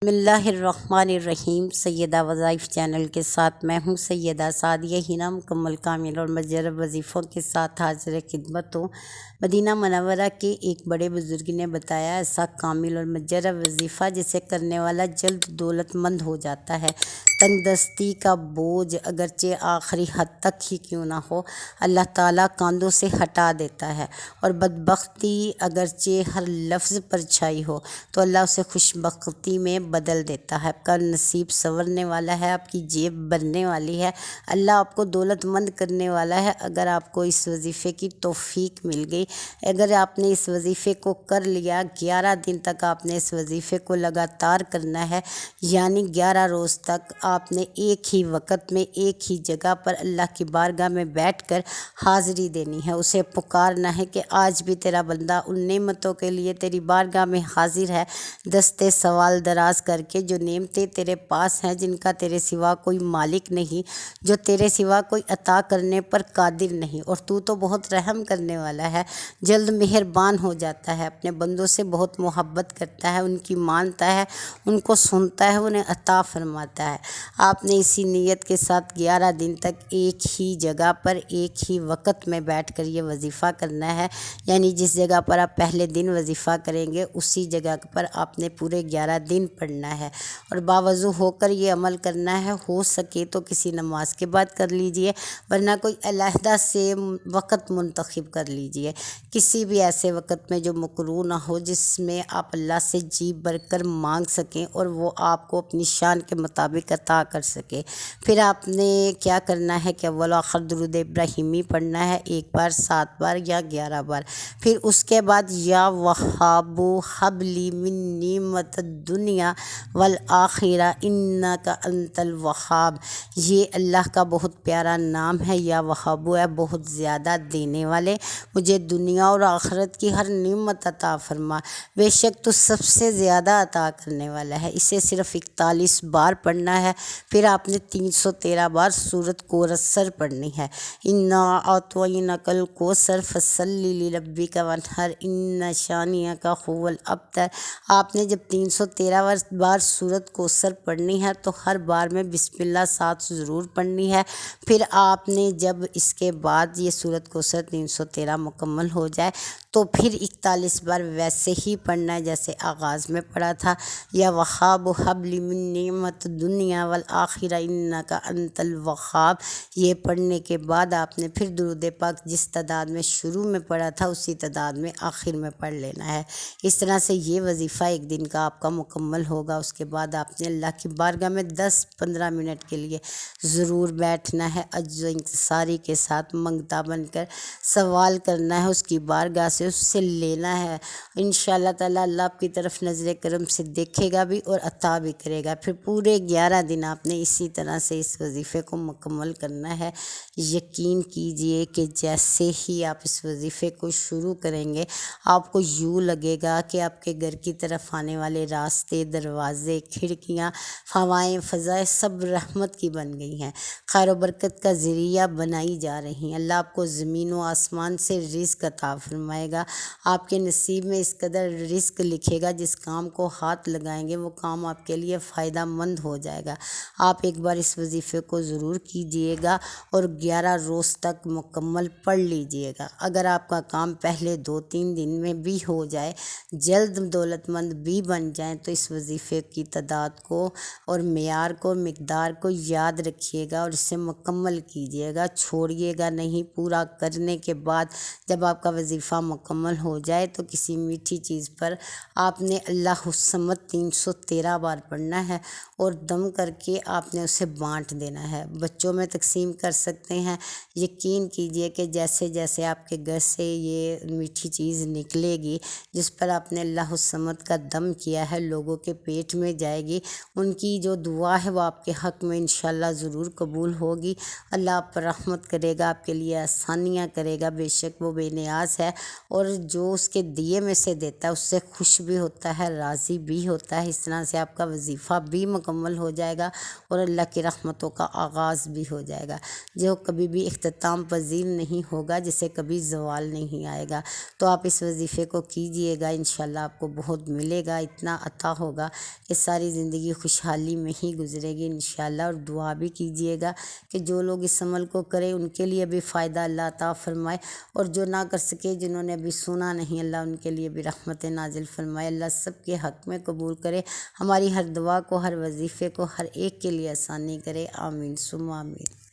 بسم اللہ الرحمن الرحیم۔ سیدہ وظائف چینل کے ساتھ میں ہوں سیدہ سعدیہ ہنا، مکمل کامل اور مجرب وظیفوں کے ساتھ حاضر خدمت ہوں۔ مدینہ منورہ کے ایک بڑے بزرگ نے بتایا، ایسا کامل اور مجرب وظیفہ جسے کرنے والا جلد دولت مند ہو جاتا ہے۔ تنگ دستی کا بوجھ اگرچہ آخری حد تک ہی کیوں نہ ہو، اللہ تعالیٰ کاندھوں سے ہٹا دیتا ہے، اور بدبختی اگرچہ ہر لفظ پر چھائی ہو تو اللہ اسے خوش بختی میں بدل دیتا ہے۔ آپ کا نصیب سنورنے والا ہے، آپ کی جیب بھرنے والی ہے، اللہ آپ کو دولت مند کرنے والا ہے۔ اگر آپ کو اس وظیفے کی توفیق مل گئی، اگر آپ نے اس وظیفے کو کر لیا، 11 دن تک آپ نے اس وظیفے کو لگاتار کرنا ہے، یعنی 11 روز تک آپ نے ایک ہی وقت میں ایک ہی جگہ پر اللہ کی بارگاہ میں بیٹھ کر حاضری دینی ہے، اسے پکارنا ہے کہ آج بھی تیرا بندہ ان نعمتوں کے لیے تیری بارگاہ میں حاضر ہے، دستے سوال دراز کر کے، جو نعمتیں تیرے پاس ہیں، جن کا تیرے سوا کوئی مالک نہیں، جو تیرے سوا کوئی عطا کرنے پر قادر نہیں، اور تو بہت رحم کرنے والا ہے، جلد مہربان ہو جاتا ہے، اپنے بندوں سے بہت محبت کرتا ہے، ان کی مانتا ہے، ان کو سنتا ہے، انہیں عطا فرماتا ہے۔ آپ نے اسی نیت کے ساتھ 11 دن تک ایک ہی جگہ پر ایک ہی وقت میں بیٹھ کر یہ وظیفہ کرنا ہے، یعنی جس جگہ پر آپ پہلے دن وظیفہ کریں گے اسی جگہ پر آپ نے پورے 11 دن پڑھنا ہے، اور باوضو ہو کر یہ عمل کرنا ہے۔ ہو سکے تو کسی نماز کے بعد کر لیجئے، ورنہ کوئی علیحدہ سے وقت منتخب کر لیجئے، کسی بھی ایسے وقت میں جو مکروہ نہ ہو، جس میں آپ اللہ سے جی بھر کر مانگ سکیں اور وہ آپ کو اپنی شان کے مطابق عطا کر سکے۔ پھر آپ نے کیا کرنا ہے کہ اول و آخر درود ابراہیمی پڑھنا ہے، ایک بار 7 بار یا 11 بار۔ پھر اس کے بعد یا وہاب ہب لی من نعمت الدنیا والآخرہ انک انت الوہاب، یہ اللہ کا بہت پیارا نام ہے۔ یا وہاب ہے بہت زیادہ دینے والے، مجھے دنیا اور آخرت کی ہر نعمت عطا فرما، بے شک تو سب سے زیادہ عطا کرنے والا ہے۔ اسے صرف 41 بار پڑھنا ہے۔ پھر آپ نے 313 بار سورۃ کوثر پڑھنی ہے، انا اعطیناک الکوثر فصلی لربک وانحر ان شانئک هو الابتر۔ آپ نے جب 313 بار سورۃ کوثر پڑھنی ہے تو ہر بار میں بسم اللہ ساتھ ضرور پڑھنی ہے۔ پھر آپ نے جب اس کے بعد یہ سورۃ کوثر 313 مکمل ہو جائے تو پھر 41 بار ویسے ہی پڑھنا ہے جیسے آغاز میں پڑھا تھا، یا وہاب ہب لی من نعمت الدنیا والآخرہ انک انت الوہاب۔ یہ پڑھنے کے بعد آپ نے پھر درود پاک جس تعداد میں شروع میں پڑھا تھا اسی تعداد میں آخر میں پڑھ لینا ہے۔ اس طرح سے یہ وظیفہ ایک دن کا آپ کا مکمل ہوگا۔ اس کے بعد آپ نے اللہ کی بارگاہ میں 10-15 منٹ کے لیے ضرور بیٹھنا ہے، عجز و انکساری کے ساتھ منگتا بن کر سوال کرنا ہے، اس کی بارگاہ سے اس سے لینا ہے۔ انشاءاللہ تعالیٰ اللہ آپ کی طرف نظر کرم سے دیکھے گا بھی اور عطا بھی کرے گا۔ پھر پورے 11 دن آپ نے اسی طرح سے اس وظیفے کو مکمل کرنا ہے۔ یقین کیجئے کہ جیسے ہی آپ اس وظیفے کو شروع کریں گے، آپ کو یوں لگے گا کہ آپ کے گھر کی طرف آنے والے راستے، دروازے، کھڑکیاں، ہوائیں، فضائیں سب رحمت کی بن گئی ہیں، خیر و برکت کا ذریعہ بنائی جا رہی ہیں۔ اللہ آپ کو زمین و آسمان سے رزق عطا فرمائے گا، آپ کے نصیب میں اس قدر رزق لکھے گا، جس کام کو ہاتھ لگائیں گے وہ کام آپ کے لیے فائدہ مند ہو جائے گا۔ آپ ایک بار اس وظیفے کو ضرور کیجئے گا اور 11 روز تک مکمل پڑھ لیجئے گا۔ اگر آپ کا کام پہلے 2-3 دن میں بھی ہو جائے، جلد دولت مند بھی بن جائیں، تو اس وظیفے کی تعداد کو اور معیار کو، مقدار کو یاد رکھیے گا اور اسے مکمل کیجئے گا، چھوڑیے گا نہیں۔ پورا کرنے کے بعد جب آپ کا وظیفہ مکمل ہو جائے تو کسی میٹھی چیز پر آپ نے اللہ الصمد 313 بار پڑھنا ہے، اور دم کر کے آپ نے اسے بانٹ دینا ہے، بچوں میں تقسیم کر سکتے ہیں۔ یقین کیجئے کہ جیسے جیسے آپ کے گھر سے یہ میٹھی چیز نکلے گی جس پر آپ نے اللہ الصمد کا دم کیا ہے، لوگوں کے پیٹ میں جائے گی، ان کی جو دعا ہے وہ آپ کے حق میں انشاءاللہ ضرور قبول ہوگی۔ اللہ آپ پر رحمت کرے گا، آپ کے لیے آسانیاں کرے گا، بے شک وہ بے نیاز ہے، اور جو اس کے دیے میں سے دیتا ہے اس سے خوش بھی ہوتا ہے، راضی بھی ہوتا ہے۔ اس طرح سے آپ کا وظیفہ بھی مکمل ہو جائے گا اور اللہ کی رحمتوں کا آغاز بھی ہو جائے گا، جو کبھی بھی اختتام پذیر نہیں ہوگا، جسے کبھی زوال نہیں آئے گا۔ تو آپ اس وظیفے کو کیجئے گا، انشاءاللہ آپ کو بہت ملے گا، اتنا عطا ہوگا گا کہ ساری زندگی خوشحالی میں ہی گزرے گی انشاءاللہ۔ اور دعا بھی کیجیے گا کہ جو لوگ اس عمل کو کریں ان کے لیے بھی فائدہ اللہ عطا فرمائے، اور جو نہ کر سکے، جنہوں نے ابھی سنا نہیں، اللہ ان کے لیے بھی رحمت نازل فرمائے۔ اللہ سب کے حق میں قبول کرے، ہماری ہر دعا کو، ہر وظیفے کو، ہر ایک کے لیے آسانی کرے، آمین ثم آمین۔